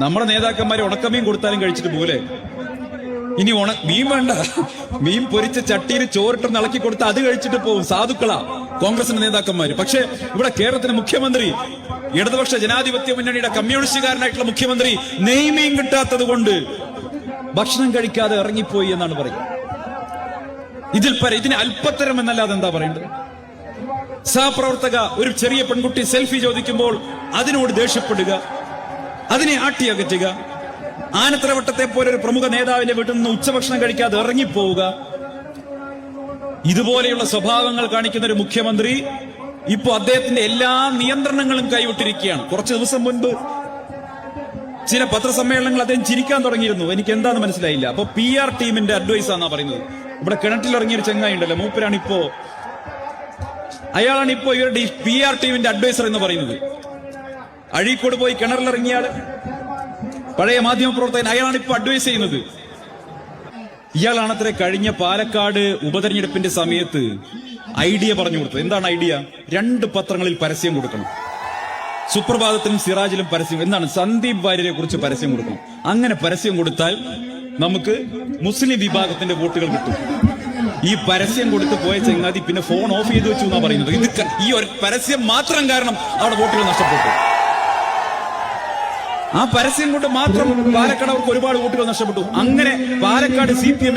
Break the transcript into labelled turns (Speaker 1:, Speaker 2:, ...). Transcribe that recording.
Speaker 1: നമ്മുടെ നേതാക്കന്മാരെ ഉണക്കമീൻ കൊടുത്താലും കഴിച്ചിട്ട് പോലെ. ഇനി മീൻ വേണ്ട, മീൻ പൊരിച്ച ചട്ടിയിൽ ചോറിട്ട് ഇളക്കി കൊടുത്താൽ അത് കഴിച്ചിട്ട് പോകും. സാധുക്കളാ കോൺഗ്രസിന്റെ നേതാക്കന്മാര്. പക്ഷെ ഇവിടെ കേരളത്തിന്റെ മുഖ്യമന്ത്രി, ഇടതുപക്ഷ ജനാധിപത്യ മുന്നണിയുടെ കമ്മ്യൂണിസ്റ്റുകാരനായിട്ടുള്ള മുഖ്യമന്ത്രി നെയ്മീൻ കിട്ടാത്തത് കൊണ്ട് ഭക്ഷണം കഴിക്കാതെ ഇറങ്ങിപ്പോയി എന്നാണ് പറയുന്നത്. ഇതിന് അല്പത്തരം എന്നല്ലാതെ എന്താ പറയേണ്ടത്? സഹപ്രവർത്തക ഒരു ചെറിയ പെൺകുട്ടി സെൽഫി ചോദിക്കുമ്പോൾ അതിനോട് ദേഷ്യപ്പെടുക, അതിനെ ആട്ടിയകറ്റുക. ആനത്തറവട്ടത്തെ പോലെ ഒരു പ്രമുഖ നേതാവിന്റെ വീട്ടിൽ നിന്ന് ഉച്ചഭക്ഷണം കഴിക്കാതെ ഇറങ്ങിപ്പോവുക. ഇതുപോലെയുള്ള സ്വഭാവങ്ങൾ കാണിക്കുന്ന ഒരു മുഖ്യമന്ത്രി ഇപ്പോ അദ്ദേഹത്തിന്റെ എല്ലാ നിയന്ത്രണങ്ങളും കൈവിട്ടിരിക്കുകയാണ്. കുറച്ചു ദിവസം മുൻപ് ചില പത്രസമ്മേളനങ്ങൾ അദ്ദേഹം ചിരിക്കാൻ തുടങ്ങിയിരുന്നു. എനിക്ക് എന്താണെന്ന് മനസ്സിലായില്ല. അപ്പൊ PR ടീമിന്റെ അഡ്വൈസ് ആണെന്നാ പറയുന്നത്. ഇവിടെ കിണറ്റിൽ ഇറങ്ങിയൊരു ചെങ്ങായി ഉണ്ടല്ലോ, അയാളാണ് ഇപ്പോ ഇവരുടെ PR ടീമിന്റെ അഡ്വൈസർ എന്ന് പറയുന്നത്. അഴീക്കോട് പോയി കിണറിലിറങ്ങിയാൽ പഴയ മാധ്യമപ്രവർത്തകൻ, അയാളാണ് ഇപ്പൊ അഡ്വൈസ് ചെയ്യുന്നത്. ഇയാളാണത്രേ കഴിഞ്ഞ പാലക്കാട് ഉപതെരഞ്ഞെടുപ്പിന്റെ സമയത്ത് ഐഡിയ പറഞ്ഞു കൊടുത്തത്. എന്താണ് ഐഡിയ? 2 പത്രങ്ങളിൽ പരസ്യം കൊടുക്കണം. സുപ്രഭാതത്തിലും സിറാജിലും പരസ്യം. എന്താണ്? സന്ദീപ് വാര്യരെ കുറിച്ച് പരസ്യം കൊടുക്കണം. അങ്ങനെ പരസ്യം കൊടുത്താൽ നമുക്ക് മുസ്ലിം വിഭാഗത്തിന്റെ വോട്ടുകൾ കിട്ടും. ഈ പരസ്യം കൊടുത്ത് പോയ ചങ്ങാതി പിന്നെ ഫോൺ ഓഫ് ചെയ്ത് വെച്ചു എന്നാ പറയുന്നത്. ഈ ഒരു പരസ്യം മാത്രം കാരണം അവിടെ വോട്ടുകൾ നഷ്ടപ്പെട്ടു. ആ പരസ്യം കൊണ്ട് മാത്രം പാലക്കാട് അവർക്ക് ഒരുപാട് വോട്ടുകൾ നഷ്ടപ്പെട്ടു. അങ്ങനെ പാലക്കാട് CPM